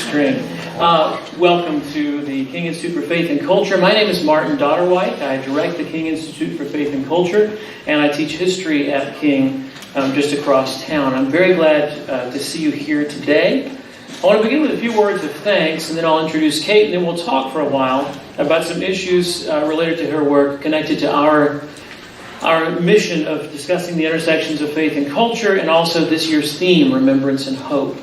string. Welcome to the King Institute for Faith and Culture. My name is Martin Dodderwhite. I direct the King Institute for Faith and Culture, and I teach history at King just across town. I'm very glad to see you here today. I want to begin with a few words of thanks, and then I'll introduce Kate, and then we'll talk for a while about some issues related to her work connected to our mission of discussing the intersections of faith and culture, and also this year's theme, Remembrance and Hope.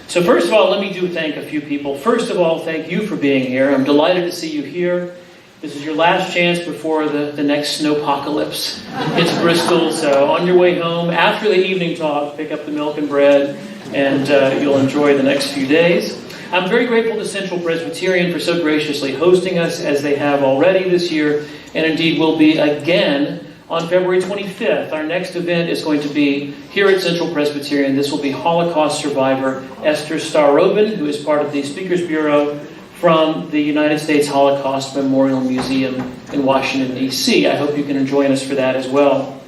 So first of all, let me thank a few people. First of all, thank you for being here. I'm delighted to see you here. This is your last chance before the next snowpocalypse hits Bristol. So on your way home, after the evening talk, pick up the milk and bread, and you'll enjoy the next few days. I'm very grateful to Central Presbyterian for so graciously hosting us, as they have already this year, and indeed will be again on February 25th. Our next event is going to be here at Central Presbyterian. This will be Holocaust survivor Esther Starobin, who is part of the Speakers Bureau from the United States Holocaust Memorial Museum in Washington, D.C. I hope you can join us for that as well.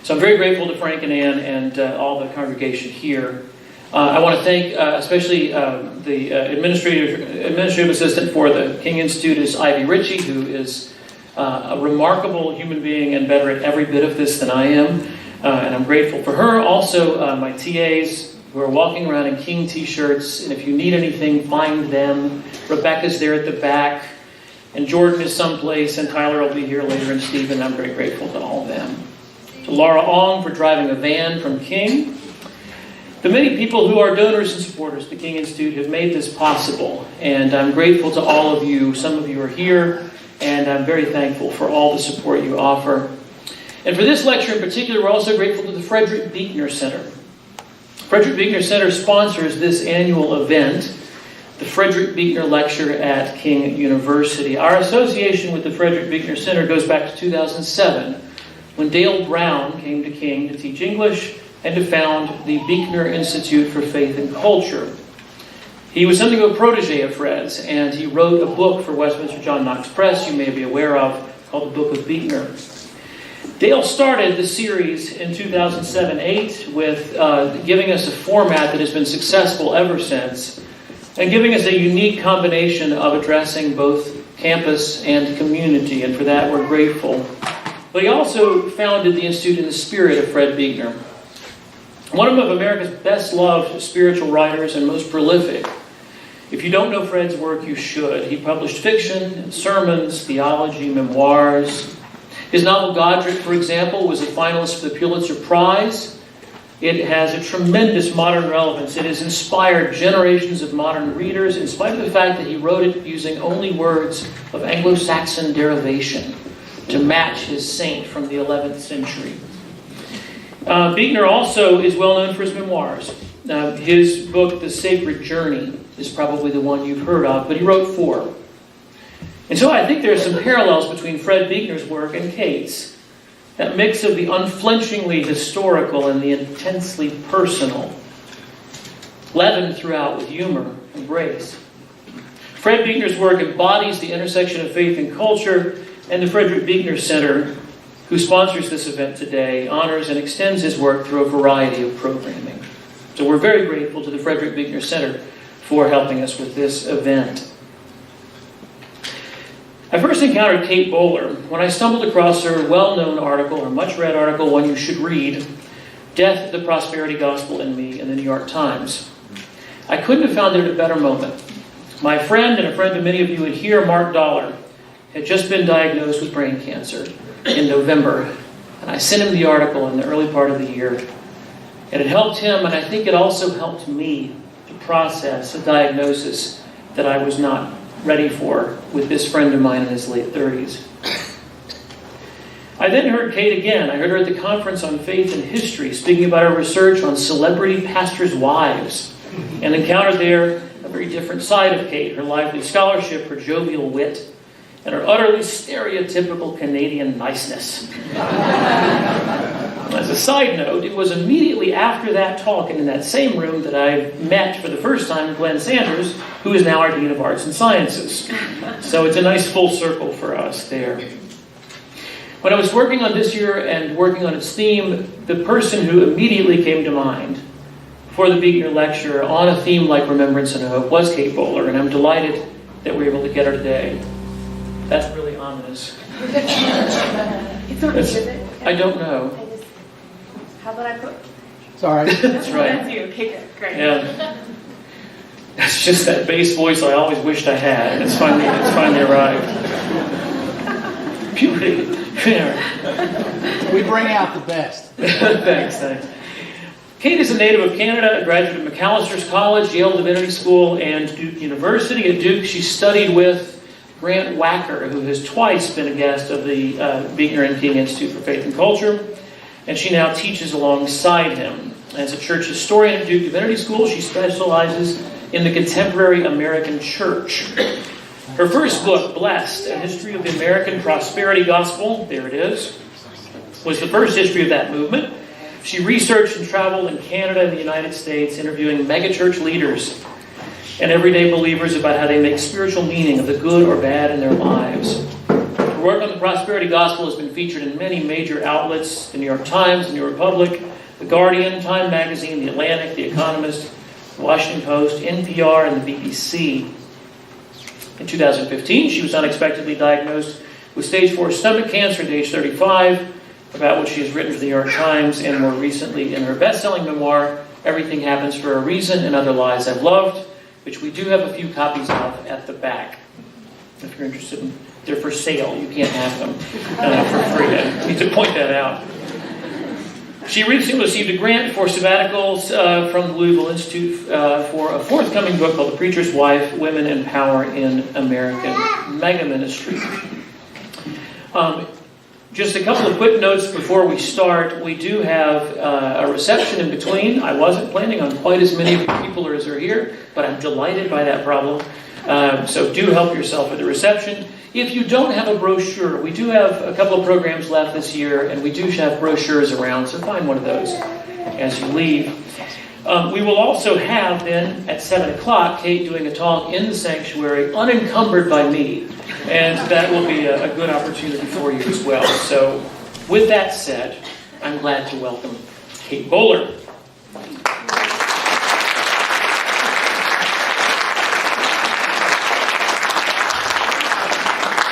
So I'm very grateful to Frank and Ann and all the congregation here. I want to thank especially the administrative assistant for the King Institute is Ivy Ritchie, who is a remarkable human being and better at every bit of this than I am. And I'm grateful for her. Also, my TAs who are walking around in King t-shirts. And if you need anything, find them. Rebecca's there at the back. And Jordan is someplace. And Tyler will be here later. And Stephen, I'm very grateful to all of them. To Laura Ong for driving a van from King. The many people who are donors and supporters of the King Institute have made this possible. And I'm grateful to all of you. Some of you are here. And I'm very thankful for all the support you offer. And for this lecture in particular, we're also grateful to the Frederick Buechner Center. Frederick Buechner Center sponsors this annual event, the Frederick Buechner Lecture at King University. Our association with the Frederick Buechner Center goes back to 2007, when Dale Brown came to King to teach English and to found the Buechner Institute for Faith and Culture. He was something of a protege of Fred's, and he wrote a book for Westminster John Knox Press, you may be aware of, called The Book of Buechner. Dale started the series in 2007-8 with giving us a format that has been successful ever since, and giving us a unique combination of addressing both campus and community, and for that we're grateful. But he also founded the Institute in the spirit of Fred Buechner, one of America's best-loved spiritual writers and most prolific. If you don't know Fred's work, you should. He published fiction, sermons, theology, memoirs. His novel Godric, for example, was a finalist for the Pulitzer Prize. It has a tremendous modern relevance. It has inspired generations of modern readers, in spite of the fact that he wrote it using only words of Anglo-Saxon derivation to match his saint from the 11th century. Buechner also is well known for his memoirs. His book, The Sacred Journey, is probably the one you've heard of, but he wrote 4. And so I think there are some parallels between Fred Buechner's work and Kate's. That mix of the unflinchingly historical and the intensely personal, leavened throughout with humor and grace. Fred Buechner's work embodies the intersection of faith and culture, and the Frederick Buechner Center, who sponsors this event today, honors and extends his work through a variety of programming. So we're very grateful to the Frederick Buechner Center for helping us with this event. I first encountered Kate Bowler when I stumbled across her well-known article, or much-read article, one you should read, Death, the Prosperity Gospel in Me, in the New York Times. I couldn't have found it at a better moment. My friend, and a friend of many of you in here, Mark Dollar, had just been diagnosed with brain cancer in November, and I sent him the article in the early part of the year. And it helped him, and I think it also helped me to process a diagnosis that I was not ready for with this friend of mine in his late 30s. I then heard Kate again. I heard her at the conference on faith and history, speaking about her research on celebrity pastors' wives, and encountered there a very different side of Kate, her lively scholarship, her jovial wit, and her utterly stereotypical Canadian niceness. As a side note, it was immediately after that talk and in that same room that I met for the first time Glenn Sanders, who is now our Dean of Arts and Sciences. So it's a nice full circle for us there. When I was working on this year and working on its theme, the person who immediately came to mind for the Beekner Lecture on a theme like Remembrance and Hope was Kate Bowler, and I'm delighted that we're able to get her today. That's really ominous. It's not me, is it? I don't know. How about I put... Sorry. That's right. That's you. Okay, good. Great. Yeah. That's just that bass voice I always wished I had. It's finally arrived. Puberty. Yeah. We bring out the best. Thanks. Kate is a native of Canada, a graduate of Macallister's College, Yale Divinity School, and Duke University. At Duke, she studied with Grant Wacker, who has twice been a guest of the Beekner and King Institute for Faith and Culture, and she now teaches alongside him. As a church historian at Duke Divinity School, she specializes in the contemporary American church. Her first book, Blessed, A History of the American Prosperity Gospel, there it is, was the first history of that movement. She researched and traveled in Canada and the United States, interviewing megachurch leaders and everyday believers about how they make spiritual meaning of the good or bad in their lives. Her work on the prosperity gospel has been featured in many major outlets: the New York Times, the New Republic, The Guardian, Time Magazine, The Atlantic, The Economist, The Washington Post, NPR, and the BBC. In 2015, she was unexpectedly diagnosed with stage 4 stomach cancer at age 35, about which she has written for the New York Times, and more recently in her best-selling memoir, Everything Happens for a Reason and Other Lies I've Loved, which we do have a few copies of at the back. If you're interested, they're for sale. You can't have them for free. I need to point that out. She recently received a grant for sabbaticals from the Louisville Institute for a forthcoming book called The Preacher's Wife, Women and Power in American Mega Ministry. Just a couple of quick notes before we start. We do have a reception in between. I wasn't planning on quite as many people as are here, but I'm delighted by that problem. So do help yourself at the reception. If you don't have a brochure, we do have a couple of programs left this year, and we do have brochures around, so find one of those as you leave. We will also have then at 7 o'clock Kate doing a talk in the sanctuary unencumbered by me, and that will be a good opportunity for you as well. So with that said, I'm glad to welcome Kate Bowler.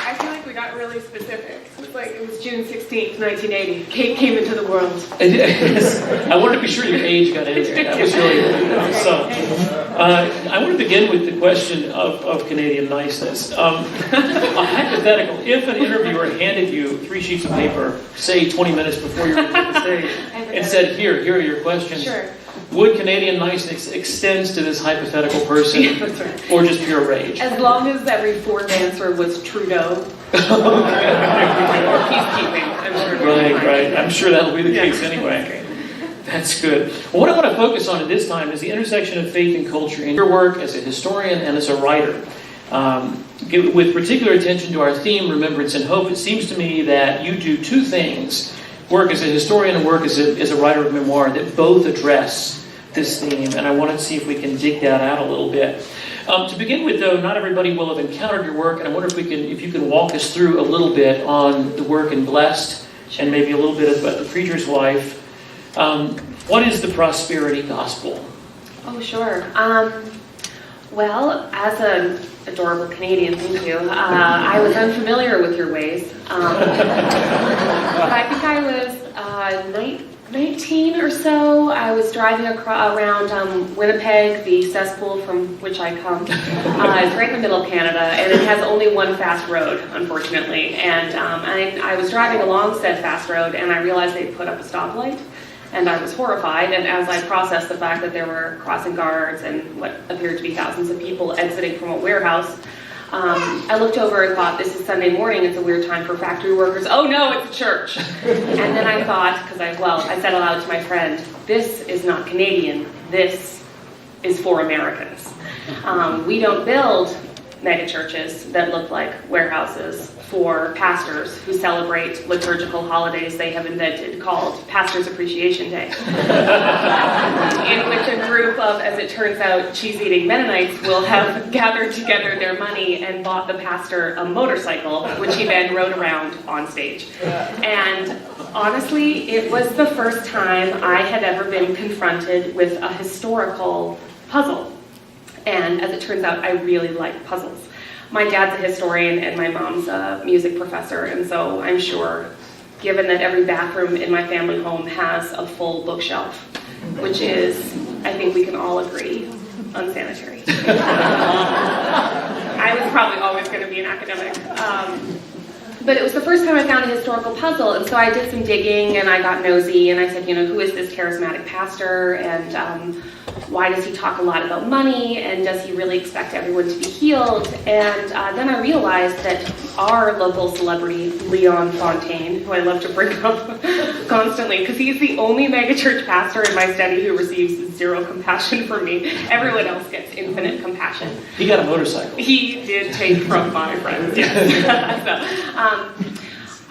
I feel like we got really specific. It was June 16th, 1980. Kate came into the world. I wanted to be sure your age got in there. That was really good. So, I want to begin with the question of Canadian niceness. A hypothetical: if an interviewer handed you 3 sheets of paper, say 20 minutes before you were on the stage, and said, here are your questions, Sure. Would Canadian niceness extend to this hypothetical person, or just pure rage? As long as every fourth answer was Trudeau. Or peacekeeping, I'm sure. Right. I'm sure that'll be the case anyway. That's good. Well, what I want to focus on at this time is the intersection of faith and culture in your work as a historian and as a writer. With particular attention to our theme, Remembrance and Hope, it seems to me that you do 2 things: work as a historian and work as a writer of memoir, that both address this theme, and I want to see if we can dig that out a little bit. To begin with, though, not everybody will have encountered your work, and I wonder if you can walk us through a little bit on the work in Blessed, and maybe a little bit about The Preacher's Wife. What is the prosperity gospel? Oh, sure. Well, as an adorable Canadian, thank you, I was unfamiliar with your ways. But I think I was 19 or so. I was driving around Winnipeg, the cesspool from which I come. It's right in the middle of Canada, and it has only one fast road, unfortunately. And I was driving along said fast road, and I realized they'd put up a stoplight. And I was horrified, and as I processed the fact that there were crossing guards and what appeared to be thousands of people exiting from a warehouse, I looked over and thought, this is Sunday morning, it's a weird time for factory workers. Oh no, it's a church. And then I thought, because I said aloud to my friend, this is not Canadian, this is for Americans. We don't build mega churches that look like warehouses for pastors who celebrate liturgical holidays they have invented called Pastor's Appreciation Day, in which a group of, as it turns out, cheese-eating Mennonites will have gathered together their money and bought the pastor a motorcycle, which he then rode around on stage. And honestly, it was the first time I had ever been confronted with a historical puzzle. And as it turns out, I really like puzzles. My dad's a historian and my mom's a music professor, and so I'm sure, given that every bathroom in my family home has a full bookshelf, which is, I think we can all agree, unsanitary. I was probably always going to be an academic. But it was the first time I found a historical puzzle, and so I did some digging, and I got nosy, and I said, who is this charismatic pastor, and why does he talk a lot about money, and does he really expect everyone to be healed? And then I realized that our local celebrity, Leon Fontaine, who I love to bring up constantly, because he's the only megachurch pastor in my study who receives zero compassion from me. Everyone else gets infinite compassion. He got a motorcycle. He did take from my friends, yes.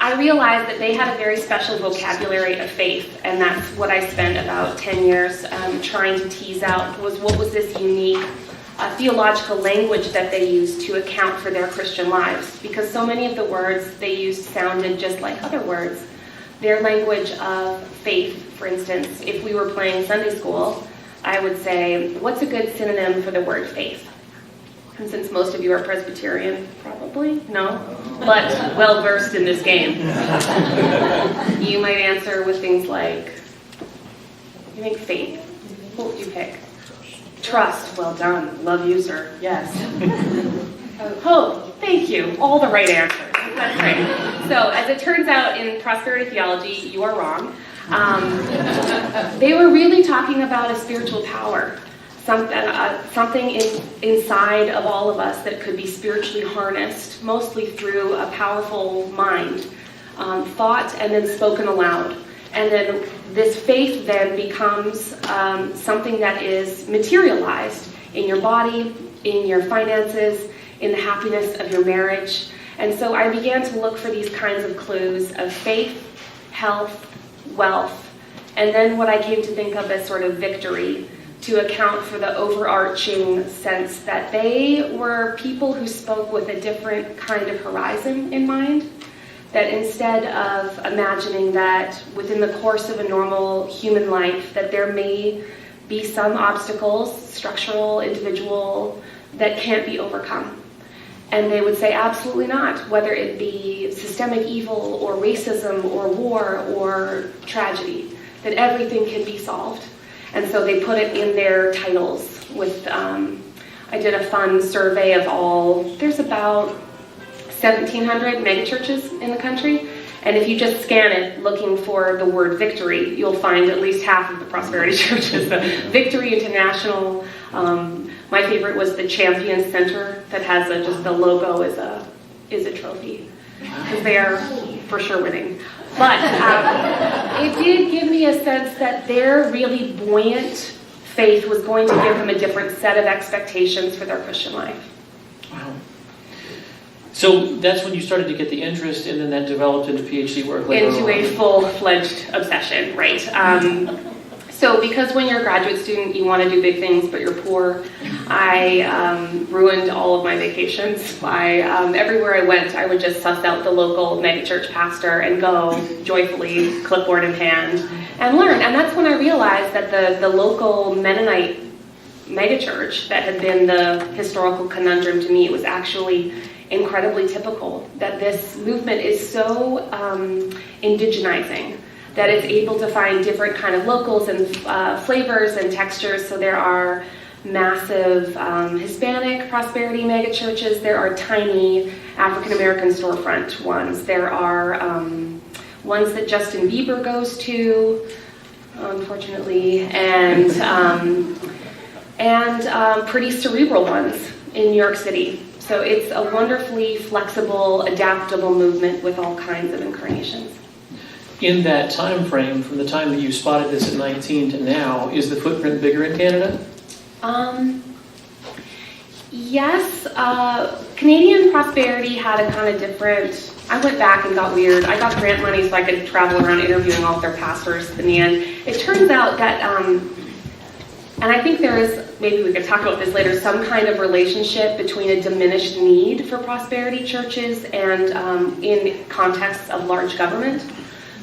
I realized that they had a very special vocabulary of faith, and that's what I spent about 10 years trying to tease out, was what was this unique theological language that they used to account for their Christian lives, because so many of the words they used sounded just like other words. Their language of faith, for instance, if we were playing Sunday school, I would say, what's a good synonym for the word faith? And since most of you are Presbyterian, probably, no, but well-versed in this game, you might answer with things like, you think faith? What would you pick? Trust. Well done. Love you, sir. Yes. Hope. Thank you. All the right answers. That's right. So, as it turns out, in prosperity theology, you are wrong. They were really talking about a spiritual power. Something inside of all of us that could be spiritually harnessed, mostly through a powerful mind, thought and then spoken aloud. And then this faith then becomes something that is materialized in your body, in your finances, in the happiness of your marriage. And so I began to look for these kinds of clues of faith, health, wealth, and then what I came to think of as sort of victory, to account for the overarching sense that they were people who spoke with a different kind of horizon in mind, that instead of imagining that within the course of a normal human life that there may be some obstacles, structural, individual, that can't be overcome. And they would say absolutely not, whether it be systemic evil or racism or war or tragedy, that everything can be solved. And so they put it in their titles with, I did a fun survey of all, there's about 1,700 megachurches in the country. And if you just scan it looking for the word victory, you'll find at least half of the prosperity churches. Victory International, my favorite was the Champions Center that has just the logo is a trophy, because they are for sure winning. But it did give me a sense that their really buoyant faith was going to give them a different set of expectations for their Christian life. Wow. So that's when you started to get the interest, and then that developed into PhD work later on. Into a full-fledged obsession, right. So because when you're a graduate student, you want to do big things, but you're poor, I ruined all of my vacations. Everywhere I went, I would just suss out the local megachurch pastor and go joyfully, clipboard in hand, and learn. And that's when I realized that the local Mennonite megachurch that had been the historical conundrum to me was actually incredibly typical, that this movement is so indigenizing, that it's able to find different kind of locals and flavors and textures. So there are massive Hispanic prosperity megachurches. There are tiny African-American storefront ones. There are ones that Justin Bieber goes to, unfortunately, and pretty cerebral ones in New York City. So it's a wonderfully flexible, adaptable movement with all kinds of incarnations. In that time frame, from the time that you spotted this at 19 to now, is the footprint bigger in Canada? Yes. Canadian prosperity had a kind of different I went back and got weird. I got grant money so I could travel around interviewing all of their pastors in the end. It turns out that, and I think there is, maybe we could talk about this later, some kind of relationship between a diminished need for prosperity churches and in contexts of large government.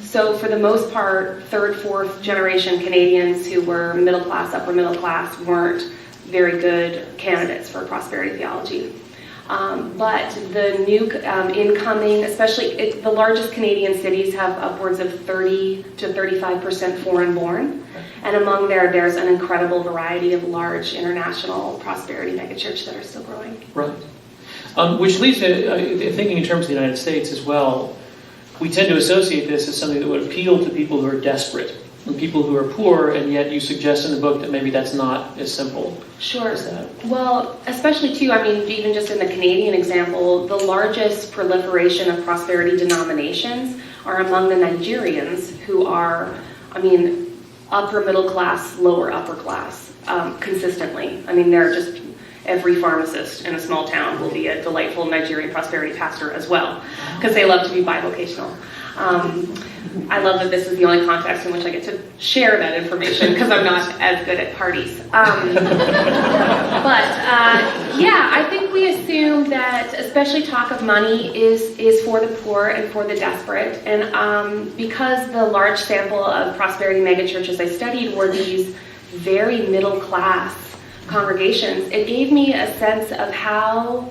So for the most part, third, fourth generation Canadians who were middle class, upper middle class, weren't very good candidates for prosperity theology. But the new incoming, especially the largest Canadian cities have upwards of 30 to 35% foreign born. And among there's an incredible variety of large international prosperity megachurches that are still growing. Right. Which leads to thinking in terms of the United States as well. We tend to associate this as something that would appeal to people who are desperate and people who are poor, and yet you suggest in the book that maybe that's not as simple. Sure. Well, especially too, I mean, even just in the Canadian example, the largest proliferation of prosperity denominations are among the Nigerians who are, I mean, upper middle class, lower upper class, consistently. I mean, they're just, every pharmacist in a small town will be a delightful Nigerian prosperity pastor as well, because they love to be bivocational. I love that this is the only context in which I get to share that information, because I'm not as good at parties. Yeah, I think we assume that especially talk of money is for the poor and for the desperate. And because the large sample of prosperity megachurches I studied were these very middle class congregations, it gave me a sense of how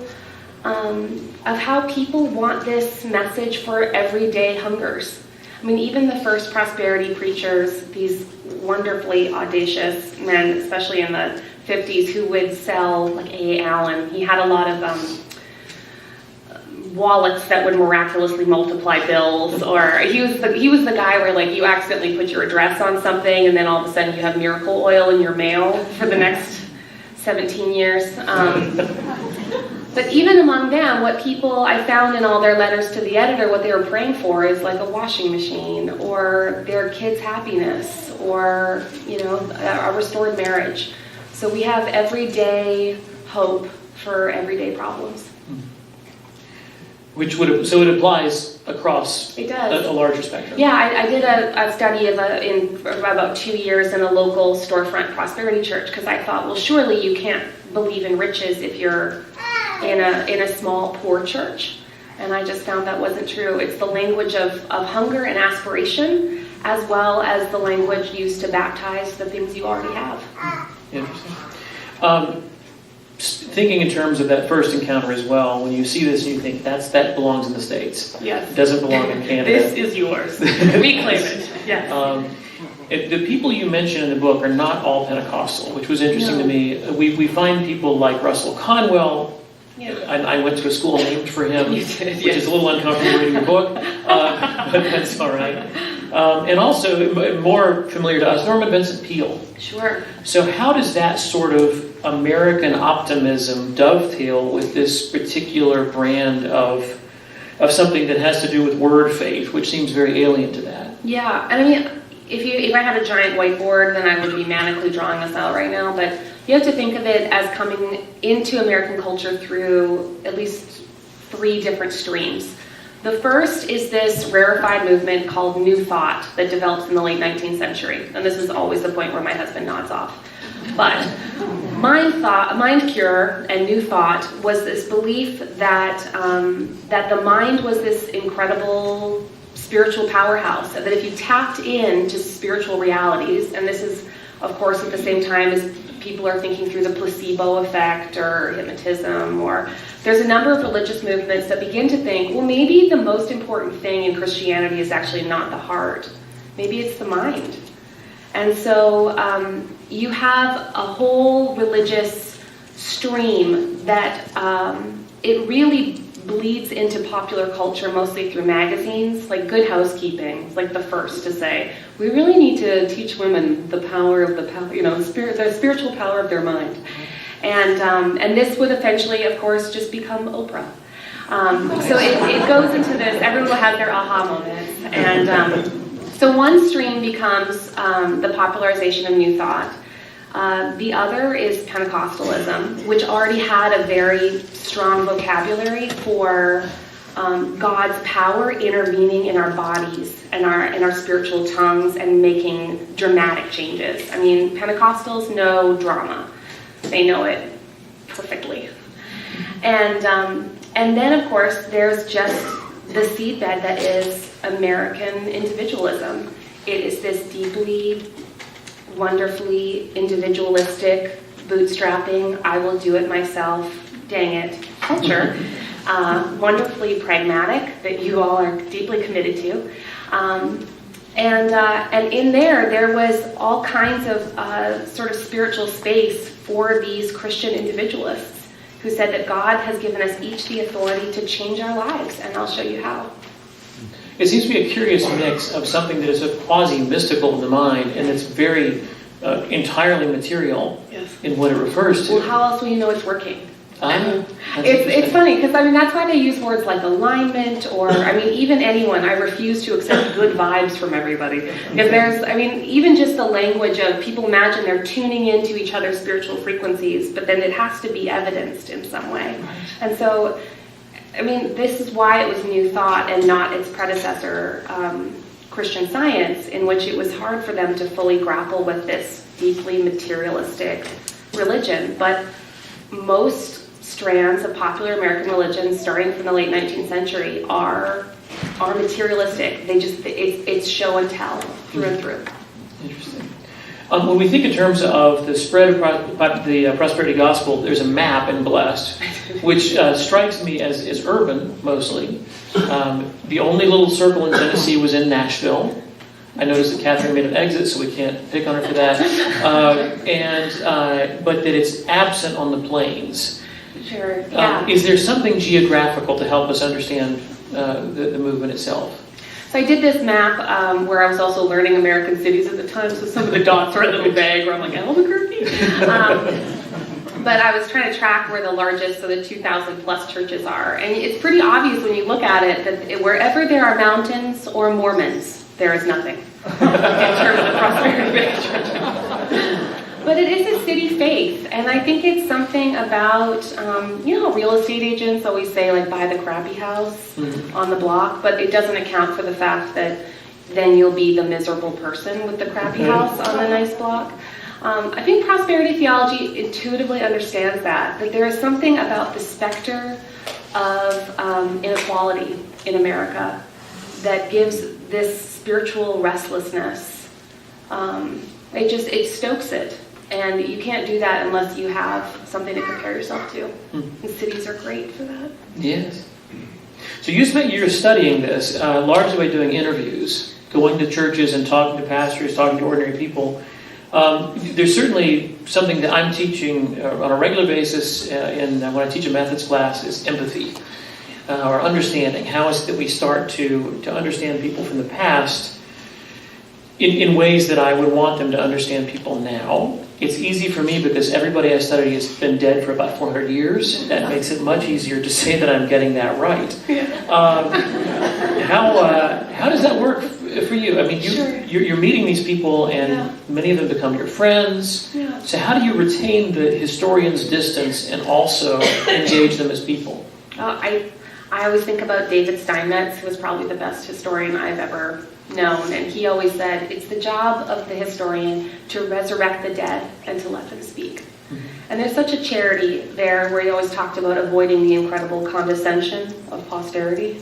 people want this message for everyday hungers. I mean, even the first prosperity preachers, these wonderfully audacious men, especially in the 50s, who would sell, like A. Allen, he had a lot of wallets that would miraculously multiply bills, or he was the guy where, like, you accidentally put your address on something and then all of a sudden you have miracle oil in your mail for the next 17 years. But even among them, what people, I found in all their letters to the editor, what they were praying for is like a washing machine, or their kids' happiness, or, you know, a restored marriage. So we have everyday hope for everyday problems. So it applies across it does. A larger spectrum. Yeah, I did a study in about 2 years in a local storefront prosperity church, because I thought, well, surely you can't believe in riches if you're in a small, poor church. And I just found that wasn't true. It's the language of hunger and aspiration, as well as the language used to baptize the things you already have. Interesting. Thinking in terms of that first encounter as well, when you see this and you think that belongs in the States. Yes. It doesn't belong in Canada. This is yours. We claim it. Yes. The people you mention in the book are not all Pentecostal, which was interesting to me. We find people like Russell Conwell. Yeah. I went to a school named for him, which is a little uncomfortable reading the book, but that's all right. And also, more familiar to us, Norman Vincent Peale. Sure. So how does that sort of American optimism dovetail with this particular brand of something that has to do with word faith, which seems very alien to that? Yeah, and I mean, if I had a giant whiteboard, then I would be manically drawing this out right now, but you have to think of it as coming into American culture through at least 3 different streams. The first is this rarefied movement called New Thought that develops in the late 19th century. And this is always the point where my husband nods off. But mind cure and New Thought was this belief that the mind was this incredible spiritual powerhouse, and that if you tapped into spiritual realities, and this is, of course, at the same time as people are thinking through the placebo effect or hypnotism, or there's a number of religious movements that begin to think, well, maybe the most important thing in Christianity is actually not the heart. Maybe it's the mind. And so you have a whole religious stream that it really bleeds into popular culture, mostly through magazines, like Good Housekeeping, it's like the first to say, we really need to teach women the power of the spiritual power of their mind. And this would eventually, of course, just become Oprah. So it goes into this, everyone will have their aha moments. And so one stream becomes the popularization of New Thought. The other is Pentecostalism, which already had a very strong vocabulary for God's power intervening in our bodies and our spiritual tongues and making dramatic changes. I mean, Pentecostals know drama. They know it perfectly. And then, of course, there's just the seedbed that is American individualism. It is this deeply, wonderfully individualistic, bootstrapping, I will do it myself, dang it, culture. Wonderfully pragmatic that you all are deeply committed to. And in there was all kinds of sort of spiritual space for these Christian individualists who said that God has given us each the authority to change our lives, and I'll show you how. It seems to be a curious mix of something that is a quasi-mystical in the mind, and it's very entirely material in what it refers to. Well, how else will you know it's working? It's It's funny, because I mean, that's why they use words like alignment, or, I mean, even anyone. I refuse to accept good vibes from everybody. Because there's, I mean, even just the language of people imagine they're tuning into each other's spiritual frequencies, but then it has to be evidenced in some way. And so, I mean, this is why it was New Thought and not its predecessor, Christian Science, in which it was hard for them to fully grapple with this deeply materialistic religion. But most strands of popular American religion, starting from the late 19th century, are materialistic. They just, it's show and tell through and through. Interesting. When we think in terms of the spread of the prosperity gospel, there's a map in Blessed, which strikes me as urban, mostly. The only little circle in Tennessee was in Nashville. I noticed that Catherine made an exit, so we can't pick on her for that. But that it's absent on the plains. Sure, yeah. Is there something geographical to help us understand the movement itself? So I did this map where I was also learning American cities at the time, so some of the dots are a little vague, where I'm like, Albuquerque? But I was trying to track where the largest, so the 2,000 plus churches are. And it's pretty obvious when you look at it that wherever there are mountains or Mormons, there is nothing in terms of prosperity churches. But it is a city faith, and I think it's something about, real estate agents always say, like, buy the crappy house on the block, but it doesn't account for the fact that then you'll be the miserable person with the crappy house on the nice block. I think prosperity theology intuitively understands that there is something about the specter of inequality in America that gives this spiritual restlessness. It stokes it. And you can't do that unless you have something to compare yourself to. And cities are great for that. Yes. So you spent years studying this, largely by doing interviews, going to churches and talking to pastors, talking to ordinary people. There's certainly something that I'm teaching on a regular basis when I teach a methods class is empathy, or understanding. How is it that we start to understand people from the past in ways that I would want them to understand people now? It's easy for me because everybody I study has been dead for about 400 years. That makes it much easier to say that I'm getting that right. How does that work for you? I mean, you're meeting these people, and many of them become your friends. Yeah. So how do you retain the historian's distance and also engage them as people? I always think about David Steinmetz, who was probably the best historian I've ever known, and he always said it's the job of the historian to resurrect the dead and to let them speak. And there's such a charity there where he always talked about avoiding the incredible condescension of posterity.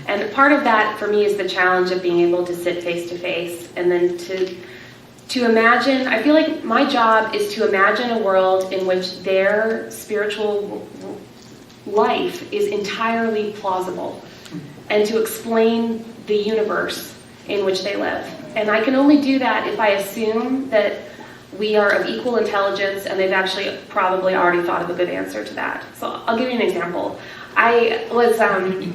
And part of that for me is the challenge of being able to sit face to face and then to imagine. I feel like my job is to imagine a world in which their spiritual life is entirely plausible and to explain the universe in which they live. And I can only do that if I assume that we are of equal intelligence and they've actually probably already thought of a good answer to that. So I'll give you an example. I was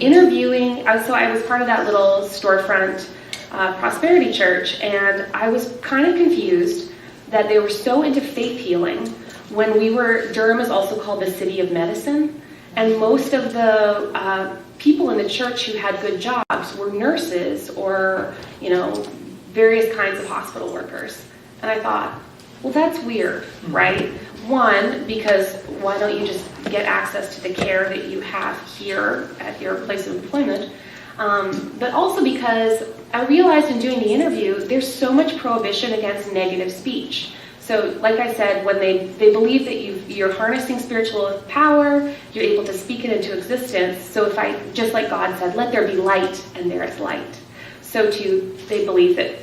interviewing, so I was part of that little storefront prosperity church, and I was kind of confused that they were so into faith healing when Durham is also called the city of medicine, and most of the people in the church who had good jobs were nurses or, various kinds of hospital workers. And I thought, well, that's weird, right? One, because why don't you just get access to the care that you have here at your place of employment? But also because I realized in doing the interview, there's so much prohibition against negative speech. So like I said, when they believe that you're harnessing spiritual power, you're able to speak it into existence. So if just like God said, let there be light, and there is light. So too, they believe that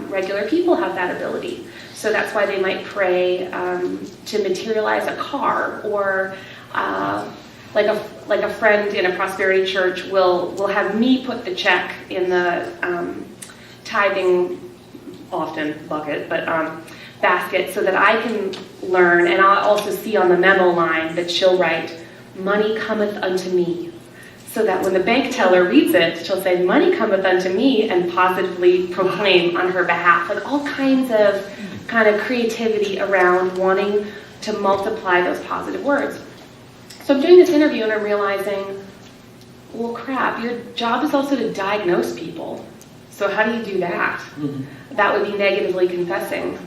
regular people have that ability. So that's why they might pray to materialize a car, or like a friend in a prosperity church will have me put the check in the tithing, often bucket, but basket, so that I can learn. And I'll also see on the memo line that she'll write, "Money cometh unto me," so that when the bank teller reads it, she'll say, "Money cometh unto me," and positively proclaim on her behalf. Like all kinds of kind of creativity around wanting to multiply those positive words. So I'm doing this interview and I'm realizing, well, crap, your job is also to diagnose people. So how do you do that? Mm-hmm. That would be negatively confessing,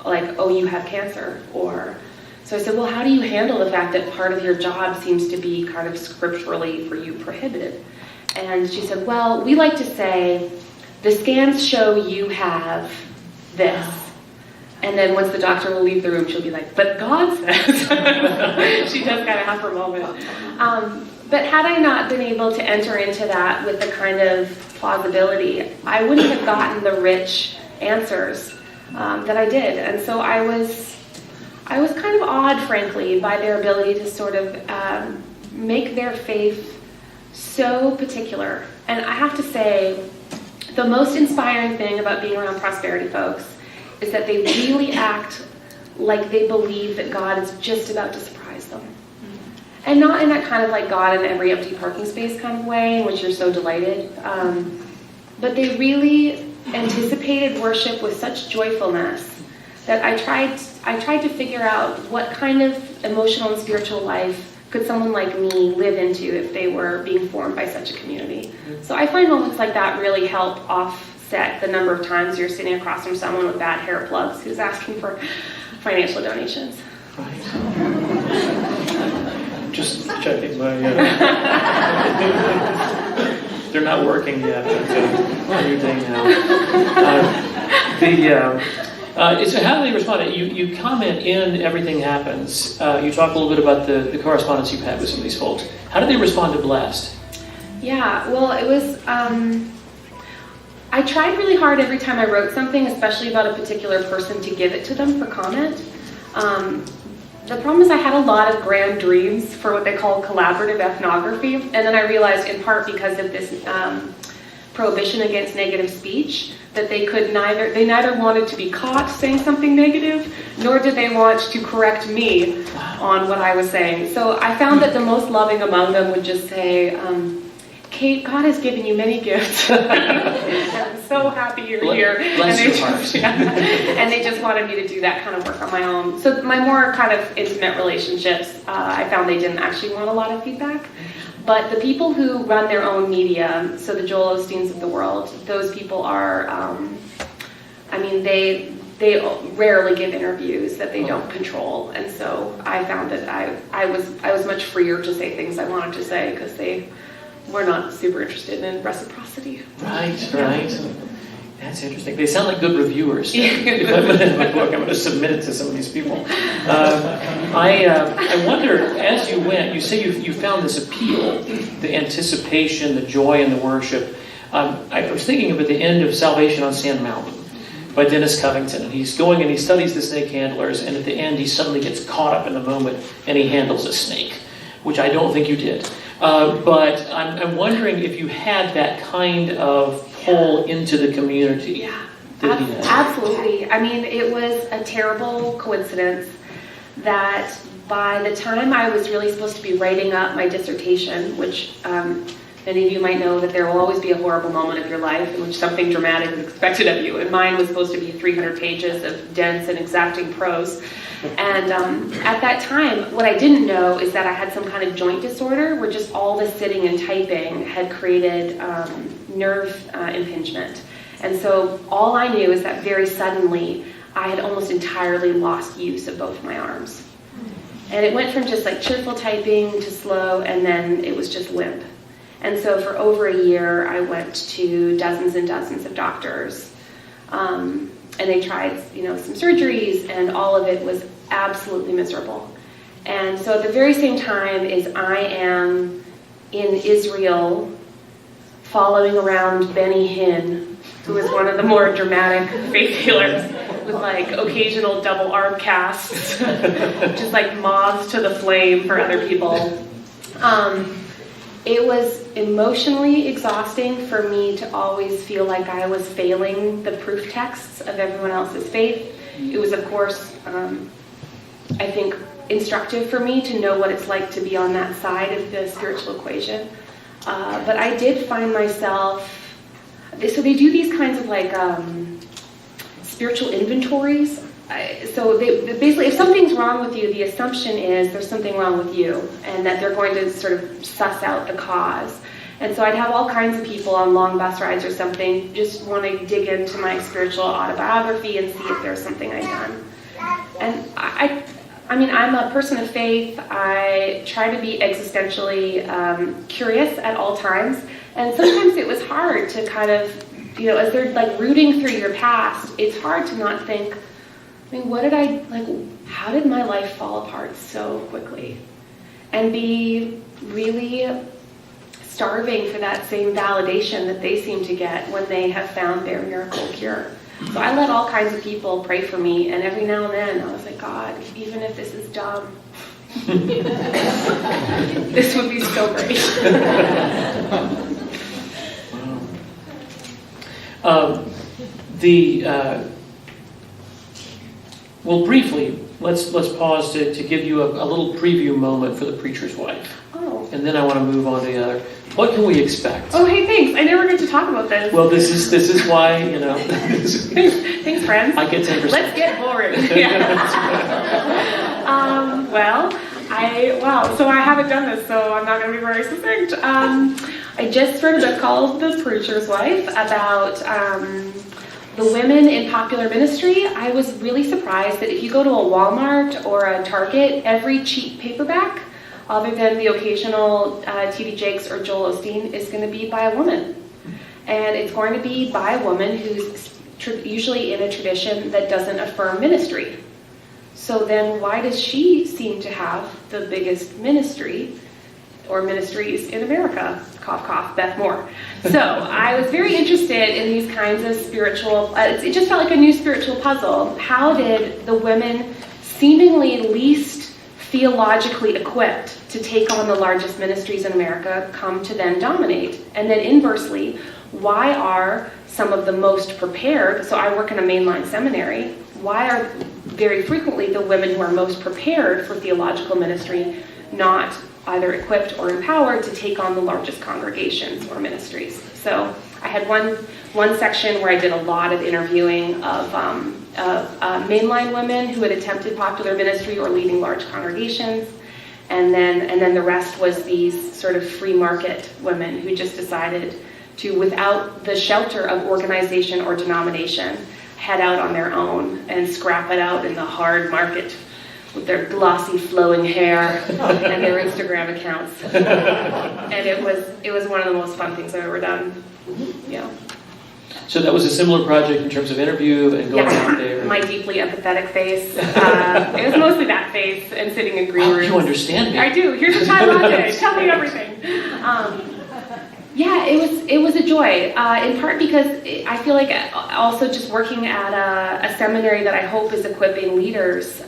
like, oh, you have cancer. So I said, well, how do you handle the fact that part of your job seems to be kind of scripturally for you prohibited? And she said, well, we like to say, the scans show you have this. And then once the doctor will leave the room, she'll be like, but God says. She does kind of have her moment. But had I not been able to enter into that with the kind of plausibility, I wouldn't have gotten the rich answers that I did. And so I was kind of awed, frankly, by their ability to sort of make their faith so particular. And I have to say, the most inspiring thing about being around prosperity folks is that they really act like they believe that God is just about to surprise them. And not in that kind of like God in every empty parking space kind of way in which you're so delighted. But they really anticipated worship with such joyfulness that I tried to figure out what kind of emotional and spiritual life could someone like me live into if they were being formed by such a community. So I find moments like that really help offset the number of times you're sitting across from someone with bad hair plugs who's asking for financial donations. Right. Just checking my... they're not working yet. New day now. So how do they respond? You comment in Everything Happens. You talk a little bit about the correspondence you've had with some of these folks. How do they respond to Blessed? Yeah, well, it was... I tried really hard every time I wrote something, especially about a particular person, to give it to them for comment. The problem is I had a lot of grand dreams for what they call collaborative ethnography, and then I realized, in part because of this prohibition against negative speech, that they neither wanted to be caught saying something negative, nor did they want to correct me on what I was saying. So I found that the most loving among them would just say, Kate, God has given you many gifts. I'm so happy you're here. Bless your heart. And they just wanted me to do that kind of work on my own. So my more kind of intimate relationships, I found they didn't actually want a lot of feedback. But the people who run their own media, so the Joel Osteens of the world, those people are, they rarely give interviews that they don't control. And so I found that I was much freer to say things I wanted to say because they were not super interested in reciprocity. Right. That's interesting. They sound like good reviewers. If I'm going to have a book, I'm going to submit it to some of these people. I wonder, as you went, you say you found this appeal, the anticipation, the joy in the worship. I was thinking about the end of Salvation on Sand Mountain by Dennis Covington. And he's going and he studies the snake handlers, and at the end he suddenly gets caught up in the moment and he handles a snake, which I don't think you did. But I'm wondering if you had that kind of pull into the community. Yeah, absolutely. I mean, it was a terrible coincidence that by the time I was really supposed to be writing up my dissertation, which many of you might know that there will always be a horrible moment of your life in which something dramatic is expected of you, and mine was supposed to be 300 pages of dense and exacting prose. And at that time, what I didn't know is that I had some kind of joint disorder where just all the sitting and typing had created nerve impingement. And so all I knew is that very suddenly I had almost entirely lost use of both my arms. And it went from just like cheerful typing to slow, and then it was just limp. And so for over a year, I went to dozens and dozens of doctors. And they tried, some surgeries, and all of it was absolutely miserable. And so at the very same time as I am in Israel following around Benny Hinn, who is one of the more dramatic faith healers, with like occasional double arm casts, just like moths to the flame for other people. It was emotionally exhausting for me to always feel like I was failing the proof texts of everyone else's faith. It was, of course, I think, instructive for me to know what it's like to be on that side of the spiritual equation. But I did find myself, so they do these kinds of like spiritual inventories. So basically, if something's wrong with you, the assumption is there's something wrong with you, and that they're going to sort of suss out the cause. And so I'd have all kinds of people on long bus rides or something just want to dig into my spiritual autobiography and see if there's something I've done. And I mean, I'm a person of faith. I try to be existentially curious at all times. And sometimes it was hard to kind of, as they're like rooting through your past, it's hard to not think, how did my life fall apart so quickly? And be really starving for that same validation that they seem to get when they have found their miracle cure. So I let all kinds of people pray for me, and every now and then I was like, God, even if this is dumb, this would be so great. Well, briefly, let's pause to give you a little preview moment for The Preacher's Wife. Oh. And then I want to move on to the other. What can we expect? Oh, hey, thanks. I never get to talk about this. Well, this is why, Thanks, friends. I get 10%. Let's get boring. So I haven't done this, so I'm not going to be very succinct. I just wrote a book called The Preacher's Wife about the women in popular ministry. I was really surprised that if you go to a Walmart or a Target, every cheap paperback, other than the occasional T.D. Jakes or Joel Osteen, is going to be by a woman. And it's going to be by a woman who's usually in a tradition that doesn't affirm ministry. So then why does she seem to have the biggest ministry or ministries in America? Cough, cough, Beth Moore. So I was very interested in these kinds of spiritual, it just felt like a new spiritual puzzle. How did the women seemingly least theologically equipped to take on the largest ministries in America come to then dominate? And then inversely, why are some of the most prepared, so I work in a mainline seminary, why are very frequently the women who are most prepared for theological ministry not either equipped or empowered to take on the largest congregations or ministries? So I had one section where I did a lot of interviewing of mainline women who had attempted popular ministry or leading large congregations, and then the rest was these sort of free market women who just decided to, without the shelter of organization or denomination, head out on their own and scrap it out in the hard market with their glossy flowing hair and their Instagram accounts. And it was one of the most fun things I've ever done. Yeah. So that was a similar project in terms of interview and going out there. My deeply empathetic face. It was mostly that face and sitting in green rooms. You understand me. I do. Here's a Chai latte. Tell me everything. It was a joy, in part because I feel like also just working at a seminary that I hope is equipping leaders,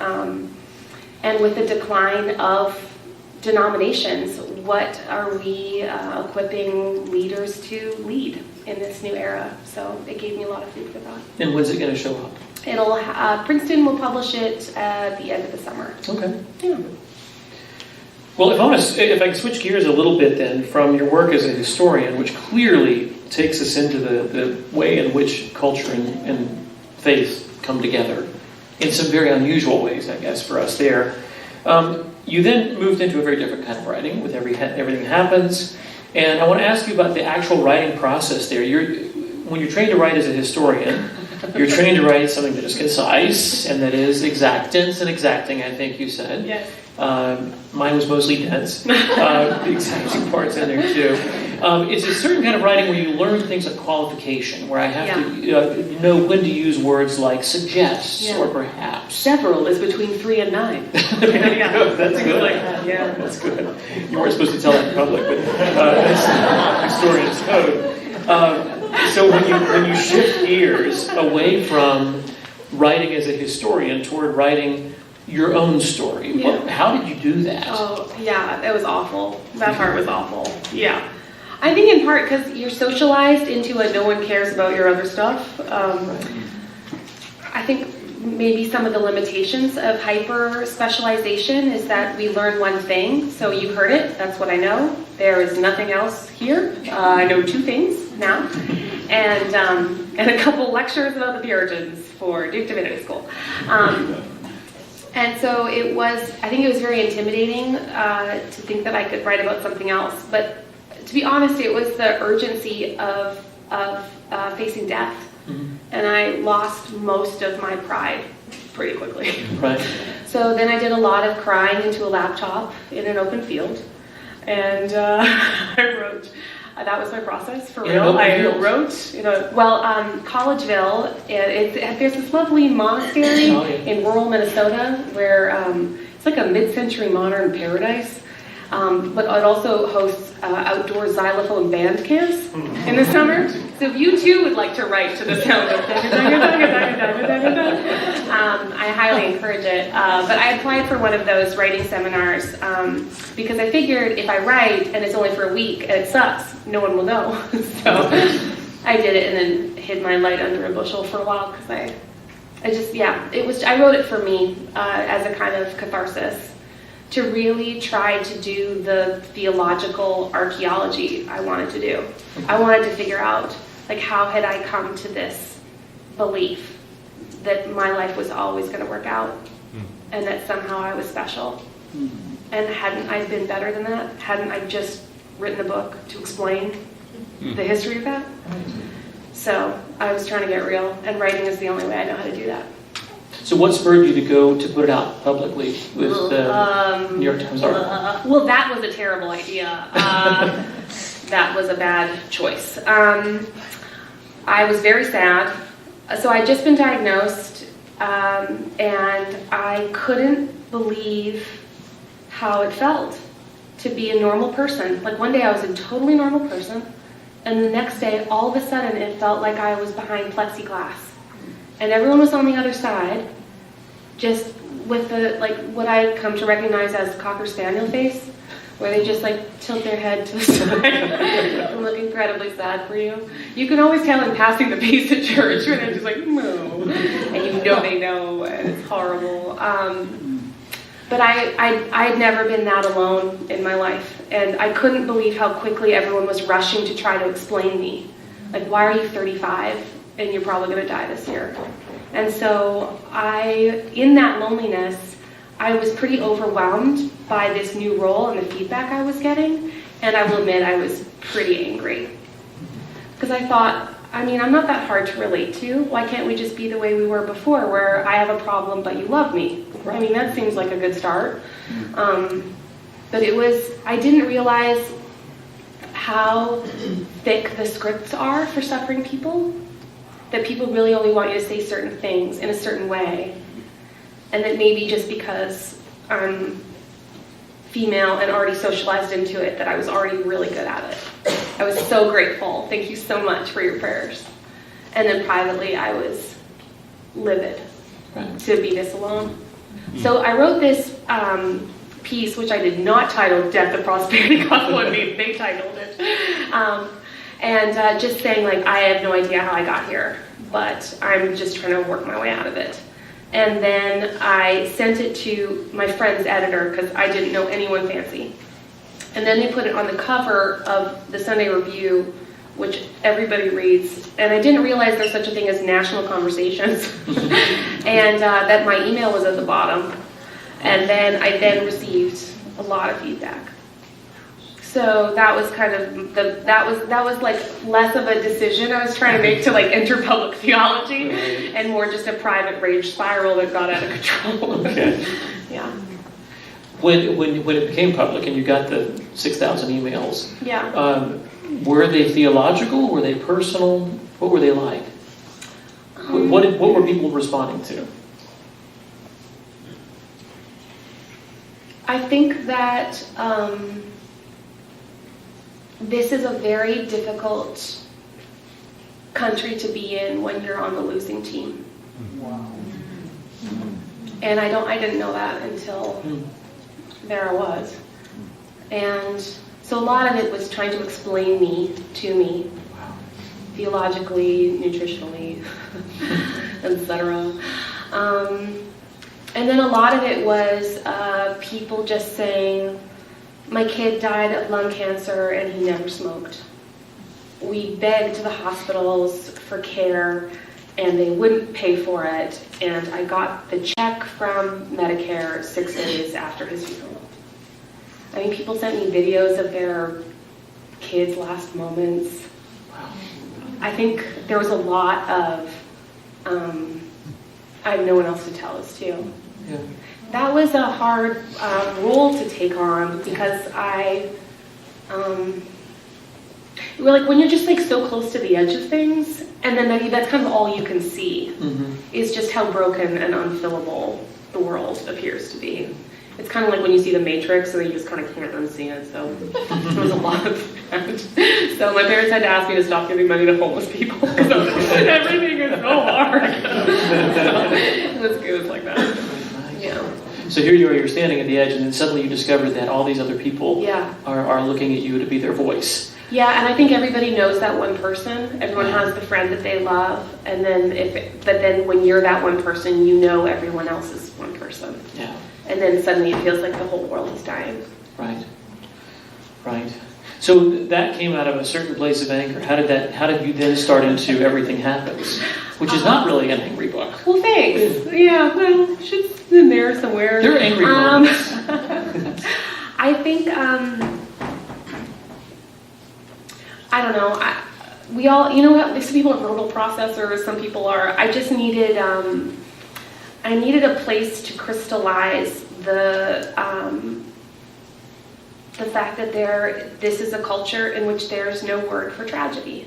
and with the decline of denominations, what are we equipping leaders to lead in this new era? So it gave me a lot of food for thought. And when's it going to show up? Princeton will publish it at the end of the summer. Okay. Yeah. Well, if I can switch gears a little bit then from your work as a historian, which clearly takes us into the way in which culture and faith come together in some very unusual ways, I guess, for us there. You then moved into a very different kind of writing with Everything Happens. And I want to ask you about the actual writing process there. When you're trained to write as a historian, you're trained to write something that is concise and that is exactance and exacting, I think you said. Yes. Mine was mostly dense. The exciting parts in there too. It's a certain kind of writing where you learn things like qualification, where I have to know when to use words like suggests or perhaps. Several is between 3 and 9. That's good. Like that, yeah. That's good. You weren't supposed to tell that in public, but that's historian's code. So when you shift gears away from writing as a historian toward writing your own story, how did you do that? Oh, yeah, it was awful. That part was awful. Yeah. I think in part because you're socialized into a no one cares about your other stuff. I think maybe some of the limitations of hyper specialization is that we learn one thing. So you heard it, that's what I know. There is nothing else here. I know 2 things now. And a couple lectures about the Puritans for Duke Divinity School. And so I think it was very intimidating to think that I could write about something else. But to be honest, it was the urgency of facing death. Mm-hmm. And I lost most of my pride pretty quickly. Right. So then I did a lot of crying into a laptop in an open field. And I wrote. That was my process, for real. I wrote, Collegeville, there's this lovely monastery in rural Minnesota where it's like a mid-century modern paradise, but it also hosts outdoor xylophone band camps in the summer. So if you too would like to write to the sound of I highly encourage it. But I applied for one of those writing seminars because I figured if I write and it's only for a week and it sucks, no one will know. So I did it and then hid my light under a bushel for a while because I wrote it for me as a kind of catharsis to really try to do the theological archaeology I wanted to do. I wanted to figure out, how had I come to this belief that my life was always going to work out and that somehow I was special. And hadn't I been better than that? Hadn't I just written a book to explain the history of that? So I was trying to get real, and writing is the only way I know how to do that. So what spurred you to put it out publicly with the New York Times article? Well, that was a terrible idea. That was a bad choice. I was very sad. So I'd just been diagnosed, and I couldn't believe how it felt to be a normal person. One day I was a totally normal person, and the next day, all of a sudden, it felt like I was behind plexiglass. And everyone was on the other side, just with what I come to recognize as Cocker Spaniel face, where they just tilt their head to the side and look incredibly sad for you. You can always tell in passing the peace at church when they're just no, and they know, and it's horrible. But I'd never been that alone in my life, and I couldn't believe how quickly everyone was rushing to try to explain me. Why are you 35 and you're probably going to die this year? And so in that loneliness, I was pretty overwhelmed by this new role and the feedback I was getting, and I will admit I was pretty angry. Because I thought, I'm not that hard to relate to. Why can't we just be the way we were before, where I have a problem but you love me? That seems like a good start. But I didn't realize how thick the scripts are for suffering people, that people really only want you to say certain things in a certain way, and that maybe just because I'm female and already socialized into it, that I was already really good at it. I was so grateful. Thank you so much for your prayers. And then privately, I was livid to be this alone. So I wrote this piece, which I did not title Death of Prosperity Gospel, and they titled it. And just saying, I have no idea how I got here, but I'm just trying to work my way out of it. And then I sent it to my friend's editor, because I didn't know anyone fancy. And then they put it on the cover of the Sunday Review, which everybody reads. And I didn't realize there's such a thing as national conversations. And that my email was at the bottom. And then I received a lot of feedback. So that was kind of that was less of a decision I was trying to make to enter public theology, and more just a private rage spiral that got out of control. Okay. Yeah. when it became public and you got the 6,000 emails, Yeah. were they theological? Were they personal? What were they like? What were people responding to? I think that this is a very difficult country to be in when you're on the losing team. Wow. And I didn't know that until there I was. And so a lot of it was trying to explain me to me, theologically, nutritionally, etc. And then a lot of it was people just saying, my kid died of lung cancer and he never smoked. We begged the hospitals for care and they wouldn't pay for it. And I got the check from Medicare 6 days after his funeral. I mean, people sent me videos of their kids' last moments. I think there was a lot of, I have no one else to tell this to. Yeah. That was a hard role to take on because like when you're just like so close to the edge of things, and then that's kind of all you can see is just how broken and unfillable the world appears to be. It's kind of like when you see The Matrix, and you just kind of can't unsee it. So there was a lot of that. So my parents had to ask me to stop giving money to homeless people because everything is so hard. So it was like that. Yeah. So here you are, you're standing at the edge, and then suddenly you discover that all these other people are looking at you to be their voice. Yeah, and I think everybody knows that one person. Everyone has the friend that they love, and then but then when you're that one person, you know everyone else is one person. Yeah. And then suddenly it feels like the whole world is dying. Right. Right. So that came out of a certain place of anger. How did you then start into Everything Happens, which is not really an angry book? Well, thanks. Yeah, well, it should be in there somewhere. There are angry moments. I think, I don't know. We all, you know what? Some people are verbal processors. Some people are. I just needed. I needed a place to crystallize the fact that this is a culture in which there's no word for tragedy.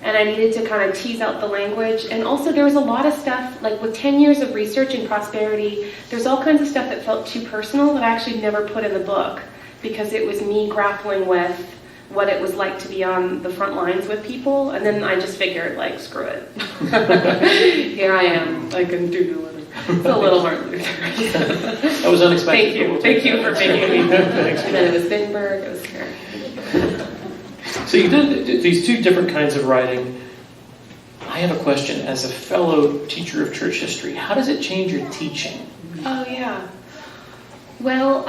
And I needed to kind of tease out the language. And also there was a lot of stuff, like with 10 years of research in prosperity, there's all kinds of stuff that felt too personal that I actually never put in the book because it was me grappling with what it was like to be on the front lines with people. And then I just figured, like, screw it. Here I am. I can do it. It's a little hard. That was unexpected. Thank you. Thank you for making me. And then it was Wittenberg. It was scary. So you did these two different kinds of writing. I have a question. As a fellow teacher of church history, how does it change your teaching? Oh, yeah. Well,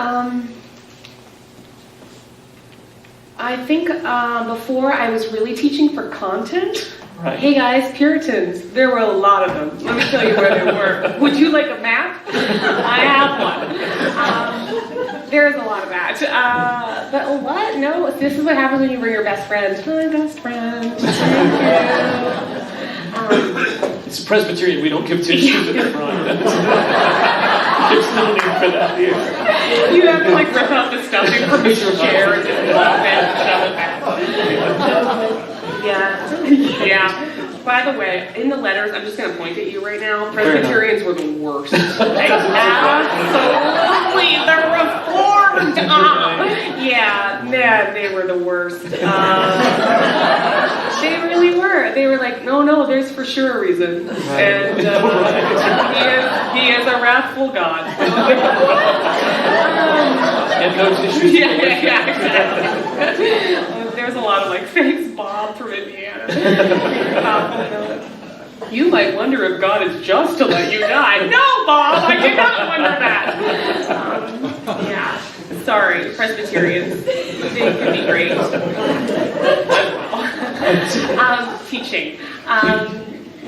I think before I was really teaching for content. Right. Hey guys, Puritans, there were a lot of them. Let me tell you where they were. Would you like a map? I have one. There's a lot of that. But what? No, this is what happens when you bring your best friend. My best friend. Thank you. It's Presbyterian. We don't give tissues at the front. There's no need for that here. You have to like rip out the stuffing from his chair and just love it and shove it back. Yeah. By the way, in the letters, I'm just going to point at you right now. Presbyterians were the worst. Like, absolutely, the Reformed. Yeah, man, they were the worst. They really were. They were like, no, there's for sure a reason, and he is a wrathful God. And no tissues. Yeah, exactly. There's a lot of like, thanks, Bob from Indiana. You might wonder if God is just to let you die. No, Bob, I did not wonder that. Yeah, sorry, Presbyterians. They can be great. Teaching.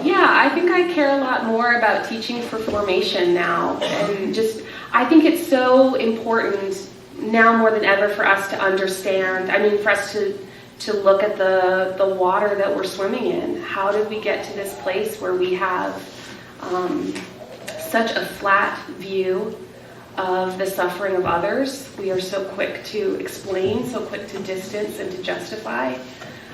Yeah, I think I care a lot more about teaching for formation now, and just I think it's so important now more than ever for us to understand. I mean, for us to look at the water that we're swimming in. How did we get to this place where we have such a flat view of the suffering of others. We are so quick to explain, so quick to distance and to justify.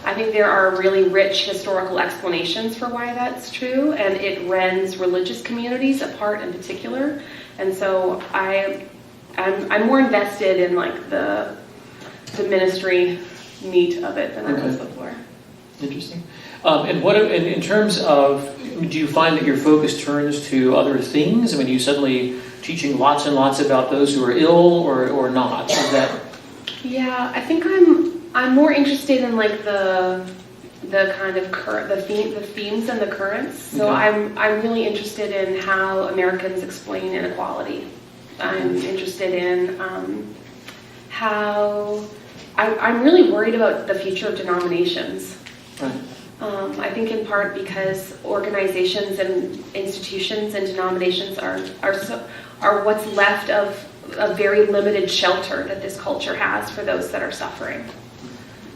I think there are really rich historical explanations for why that's true, and it rends religious communities apart in particular. And so I'm more invested in like the ministry meat of it than I was before. Interesting. And what in terms of, do you find that your focus turns to other things? I mean, are you suddenly teaching lots and lots about those who are ill, or not? Is that? Yeah, I think I'm more interested in like the kind of the themes and the currents. So I'm really interested in how Americans explain inequality. I'm interested in how I'm really worried about the future of denominations. Right. I think in part because organizations and institutions and denominations are what's left of a very limited shelter that this culture has for those that are suffering.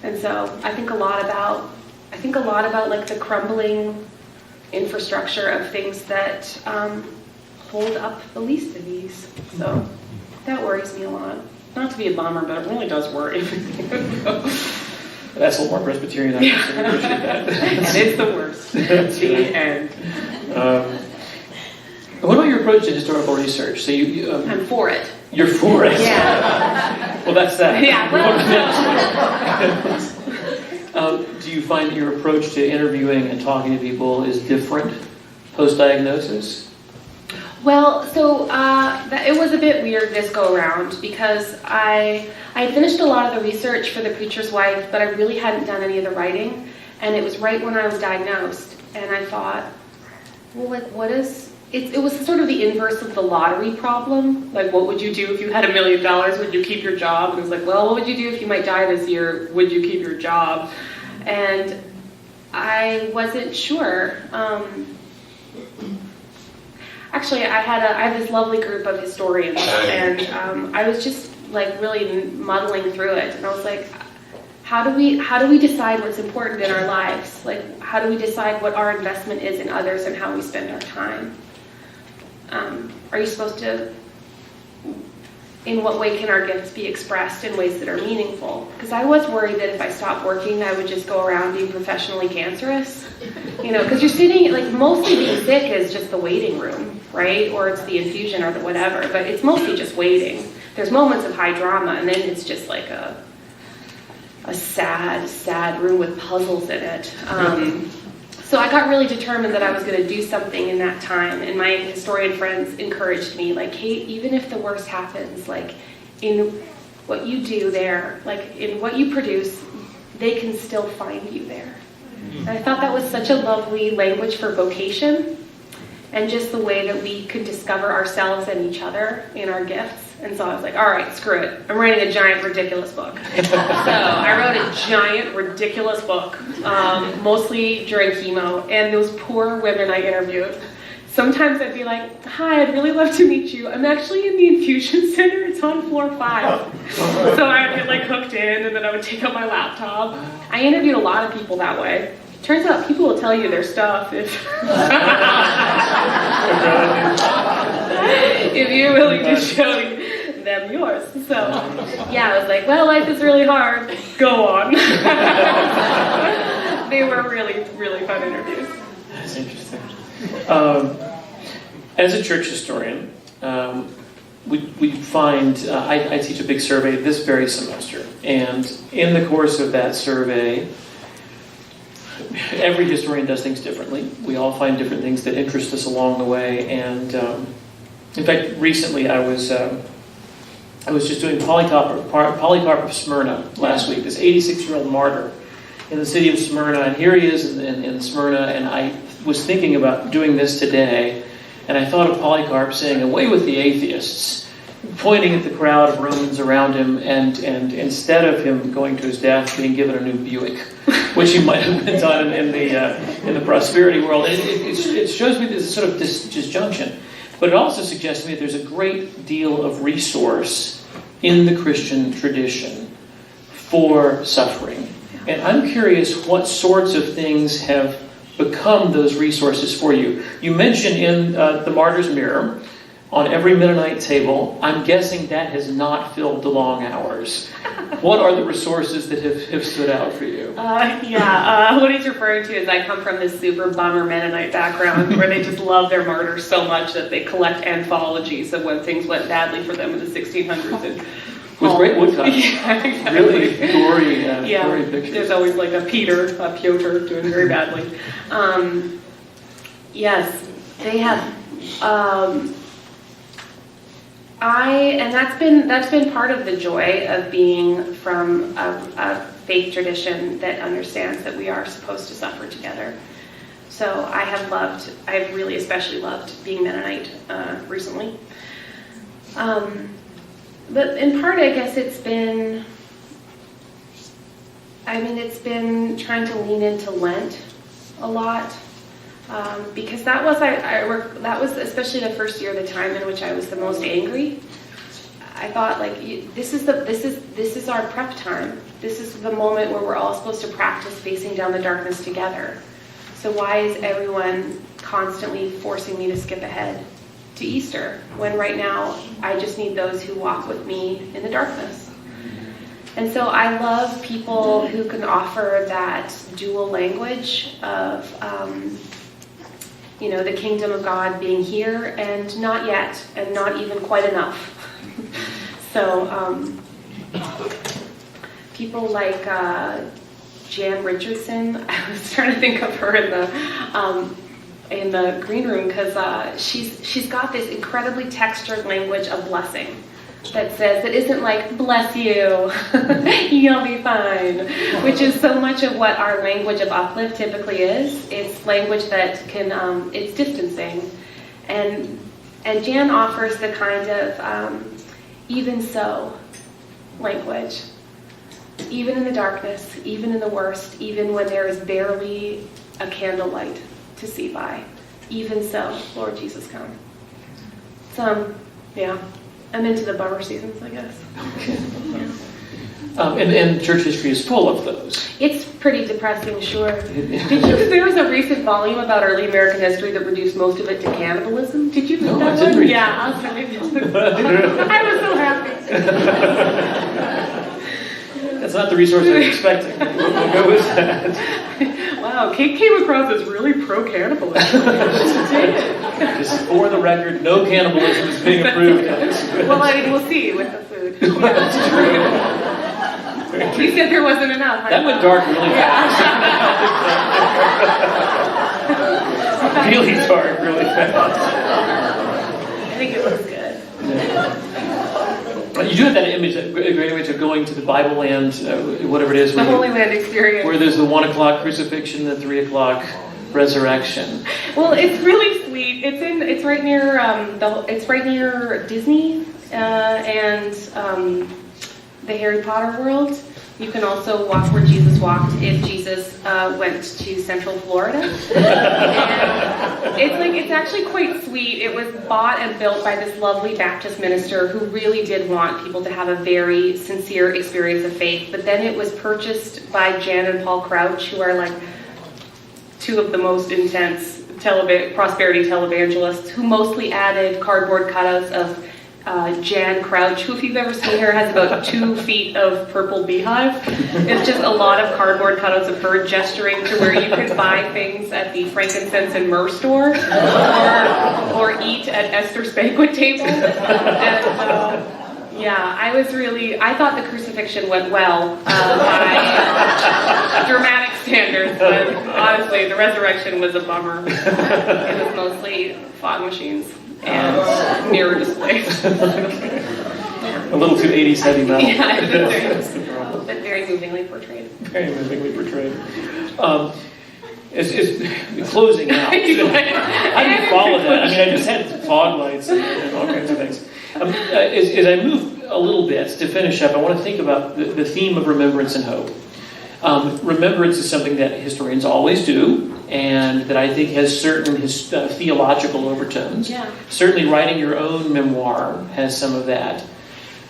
And so I think a lot about like the crumbling infrastructure of things that hold up the least of these. So that worries me a lot. Not to be a bummer, but it really does worry me. That's a little more Presbyterian. I appreciate that. And it's the worst. The end. What about your approach to historical research? So I'm for it. You're for it. Yeah. Well, that's that. Yeah. Well, do you find that your approach to interviewing and talking to people is different post-diagnosis? Well, so it was a bit weird this go around because I had finished a lot of the research for The Preacher's Wife, but I really hadn't done any of the writing, and it was right when I was diagnosed, and I thought, well, like, what is... It was sort of the inverse of the lottery problem. Like, what would you do if you had $1 million? Would you keep your job? And it was like, well, what would you do if you might die this year? Would you keep your job? And I wasn't sure. Actually, I have this lovely group of historians, and I was just like really muddling through it, and I was like, how do we decide what's important in our lives? Like, how do we decide what our investment is in others and how we spend our time? Are you supposed to, in what way can our gifts be expressed in ways that are meaningful? Because I was worried that if I stopped working, I would just go around being professionally cancerous. You know, because you're sitting, like, mostly being sick is just the waiting room, right? Or it's the infusion or the whatever, but it's mostly just waiting. There's moments of high drama, and then it's just like a sad room with puzzles in it. So I got really determined that I was going to do something in that time, and my historian friends encouraged me, like, hey, even if the worst happens, like, in what you do there, like, in what you produce, they can still find you there. And I thought that was such a lovely language for vocation, and just the way that we could discover ourselves and each other in our gifts. And so I was like, all right, screw it. I'm writing a giant, ridiculous book. So I wrote a giant, ridiculous book, mostly during chemo. And those poor women I interviewed, sometimes I'd be like, hi, I'd really love to meet you. I'm actually in the infusion center. It's on floor 5. So I'd get like hooked in, and then I would take out my laptop. I interviewed a lot of people that way. Turns out people will tell you their stuff if you're willing to show them yours. So, yeah, I was like, well, life is really hard. Go on. They were really, really fun interviews. That's interesting. As a church historian, we find, I teach a big survey this very semester, and in the course of that survey, every historian does things differently. We all find different things that interest us along the way, and in fact, recently I was just doing Polycarp of Smyrna last week, this 86-year-old martyr in the city of Smyrna, and here he is in Smyrna, and I was thinking about doing this today, and I thought of Polycarp saying, "Away with the atheists," pointing at the crowd of Romans around him, and instead of him going to his death, being given a new Buick, which he might have been done in the prosperity world. And it shows me this sort of disjunction. But it also suggests to me that there's a great deal of resource in the Christian tradition for suffering. And I'm curious what sorts of things have become those resources for you. You mentioned in The Martyr's Mirror, on every Mennonite table. I'm guessing that has not filled the long hours. What are the resources that have stood out for you? What he's referring to is I come from this super bummer Mennonite background where they just love their martyrs so much that they collect anthologies of when things went badly for them in the 1600s. And with great woodcuts. Yeah, exactly. Really gory pictures. There's always like a Piotr doing very badly. Yes, they have. And that's been part of the joy of being from a faith tradition that understands that we are supposed to suffer together. So I've really especially loved being Mennonite recently. But in part, I guess it's been trying to lean into Lent a lot. Because that was especially the first year, the time in which I was the most angry. I thought, like, this is our prep time. This is the moment where we're all supposed to practice facing down the darkness together. So why is everyone constantly forcing me to skip ahead to Easter when right now I just need those who walk with me in the darkness? And so I love people who can offer that dual language of the kingdom of God being here and not yet, and not even quite enough. So people like Jan Richardson, I was trying to think of her in the green room because she's got this incredibly textured language of blessing that isn't like, bless you, you'll be fine, which is so much of what our language of uplift typically is. It's language that can, it's distancing. And Jan offers the kind of even so language. Even in the darkness, even in the worst, even when there is barely a candlelight to see by. Even so, Lord Jesus, come. So, yeah. I'm into the bummer seasons, I guess. And church history is full of those. It's pretty depressing, sure. There was a recent volume about early American history that reduced most of it to cannibalism. Did you read that I didn't one? read Yeah, I was so happy. That's not the resource I was expecting. What was that? Wow, Kate came across as really pro-cannibalism. Just for the record, no cannibalism is being approved. Well, we'll see with the food. That's true. You said there wasn't enough. That went dark really fast. Really dark really fast. I think it was good. You do have that image, a great image of going to the Bible Land, whatever it is. The Holy Land experience. Where there's the 1 o'clock crucifixion, the 3 o'clock resurrection. Well, it's really sweet. It's right near Disney and the Harry Potter world. You can also walk where Jesus walked if Jesus went to Central Florida. And it's actually quite sweet. It was bought and built by this lovely Baptist minister who really did want people to have a very sincere experience of faith. But then it was purchased by Jan and Paul Crouch, who are like two of the most intense prosperity televangelists, who mostly added cardboard cutouts of Jan Crouch, who, if you've ever seen her, has about 2 feet of purple beehive. It's just a lot of cardboard cutouts of her gesturing to where you could buy things at the frankincense and myrrh store or eat at Esther's banquet table. And, I thought the crucifixion went well by dramatic standards, but honestly, the resurrection was a bummer. It was mostly fog machines and mirror displays. A little too 80s heavy metal. Yeah, but very movingly portrayed. Very movingly portrayed. It's closing out. I didn't follow that. I mean, I just had fog lights and all kinds of things. As I move a little bit to finish up, I want to think about the theme of remembrance and hope. Remembrance is something that historians always do, and that I think has certain theological overtones. Yeah. Certainly writing your own memoir has some of that.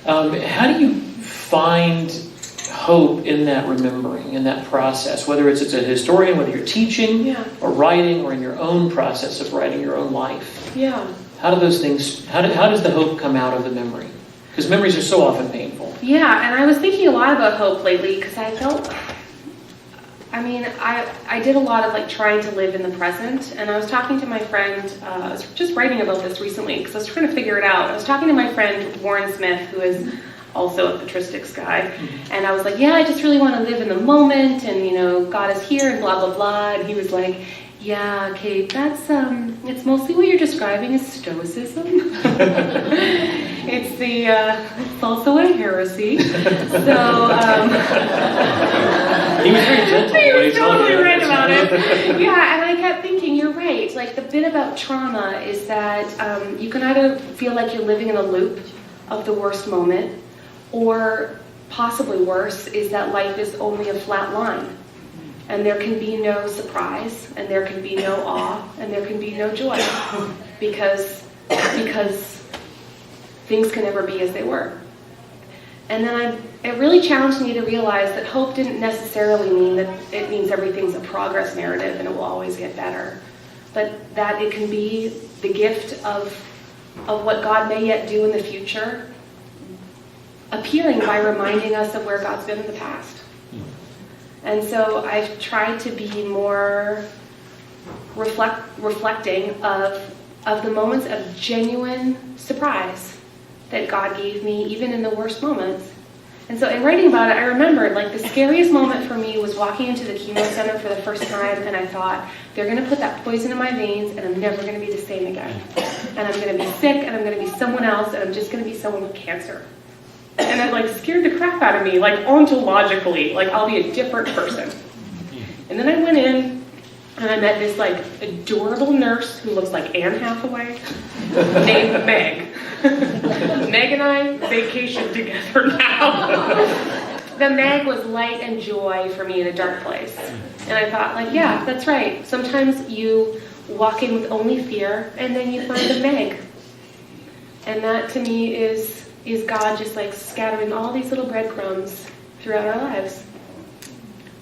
How do you find hope in that remembering, in that process, whether it's a historian, whether you're teaching or writing, or in your own process of writing your own life? Yeah. How do those things? How does the hope come out of the memory? Because memories are so often painful. Yeah, and I was thinking a lot about hope lately because I felt, I did a lot of like trying to live in the present, and I was talking to my friend, I was just writing about this recently because I was trying to figure it out. I was talking to my friend Warren Smith, who is also a patristics guy, and I was like, yeah, I just really want to live in the moment, and God is here, and blah, blah, blah, and he was like, yeah, Kate, that's, it's mostly what you're describing as stoicism. It's also a heresy. So, he was very gentle. He was totally right about it. Yeah, and I kept thinking, you're right. Like, the bit about trauma is that you can either feel like you're living in a loop of the worst moment, or possibly worse, is that life is only a flat line. And there can be no surprise, and there can be no awe, and there can be no joy, because things can never be as they were. And then it really challenged me to realize that hope didn't necessarily mean that it means everything's a progress narrative and it will always get better, but that it can be the gift of what God may yet do in the future, appearing by reminding us of where God's been in the past. And so I've tried to be more reflecting of the moments of genuine surprise that God gave me, even in the worst moments. And so in writing about it, I remembered, like, the scariest moment for me was walking into the chemo center for the first time, and I thought, they're going to put that poison in my veins, and I'm never going to be the same again. And I'm going to be sick, and I'm going to be someone else, and I'm just going to be someone with cancer. And it, like, scared the crap out of me, like, ontologically, like, I'll be a different person. And then I went in, and I met this, like, adorable nurse who looks like Anne Hathaway, named Meg. Meg and I vacation together now. The Meg was light and joy for me in a dark place. And I thought, like, yeah, that's right. Sometimes you walk in with only fear, and then you find a Meg. And that, to me, is God just, like, scattering all these little breadcrumbs throughout our lives.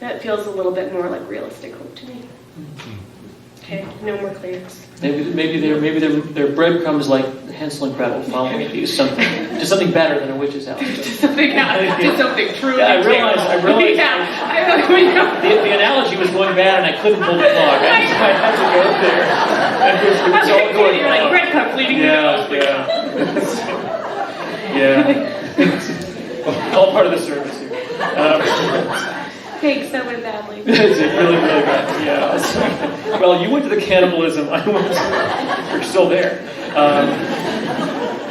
That feels a little bit more like realistic hope to me. Okay, no more clears. Maybe they're breadcrumbs like Hansel and Gretel following you to something better than a witch's house. To something true. Yeah, I realized. Yeah, the analogy was going bad, and I couldn't pull the plug. I had to go there. You're like breadcrumbs leading to yeah. All part of the service here. Thanks, that went badly. It's really, really bad. Yeah. Well, you went to the cannibalism. I went. You're still there.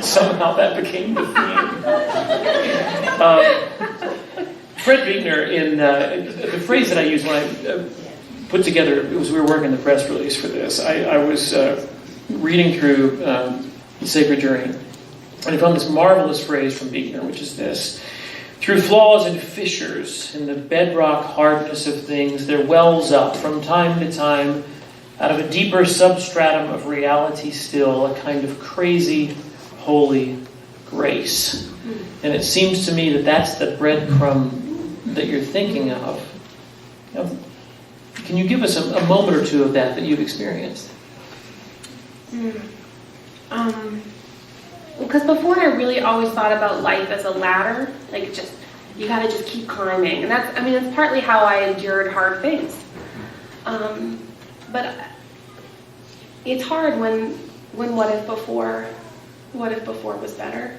Somehow that became the theme. Fred Buechner, in the phrase that I used when I put together, it was we were working the press release for this. I was reading through the Sacred Journey, and I found this marvelous phrase from Buechner, which is this: through flaws and fissures in the bedrock hardness of things, there wells up from time to time, out of a deeper substratum of reality still, a kind of crazy, holy grace. And it seems to me that that's the breadcrumb that you're thinking of. Can you give us a moment or two of that you've experienced? Because before I really always thought about life as a ladder, like just, you gotta just keep climbing. And that's partly how I endured hard things. But it's hard when what if before was better.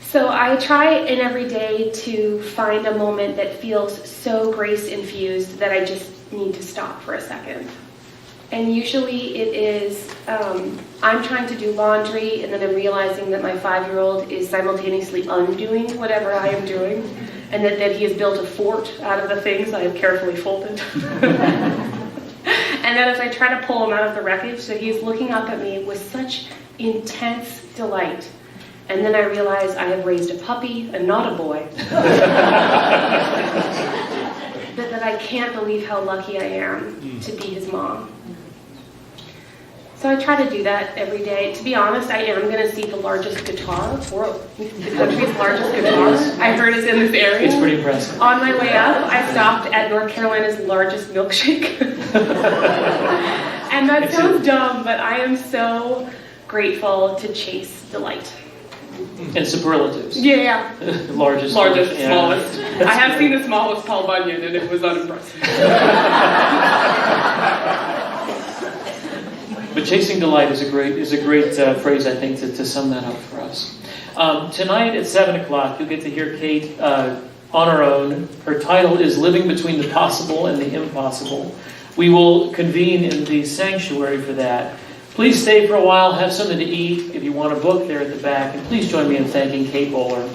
So I try in every day to find a moment that feels so grace-infused that I just need to stop for a second. And usually it is, I'm trying to do laundry, and then I'm realizing that my 5-year-old is simultaneously undoing whatever I am doing, and that he has built a fort out of the things I have carefully folded. And then as I try to pull him out of the wreckage, so he's looking up at me with such intense delight. And then I realize I have raised a puppy and not a boy. that I can't believe how lucky I am to be his mom. So I try to do that every day. To be honest, I am going to see the largest guitar, the country's largest guitar. I heard it's in this area. It's pretty impressive. On my way up, I stopped at North Carolina's largest milkshake. And that sounds dumb, but I am so grateful to chase delight. And superlatives. Yeah. Largest, Largest, yeah. smallest. I have seen the smallest Paul Bunyan, and it was unimpressive. But chasing delight is a great phrase, I think, to sum that up for us. Tonight at 7 o'clock, you'll get to hear Kate on her own. Her title is Living Between the Possible and the Impossible. We will convene in the sanctuary for that. Please stay for a while, have something to eat. If you want a book, there at the back. And please join me in thanking Kate Bowler.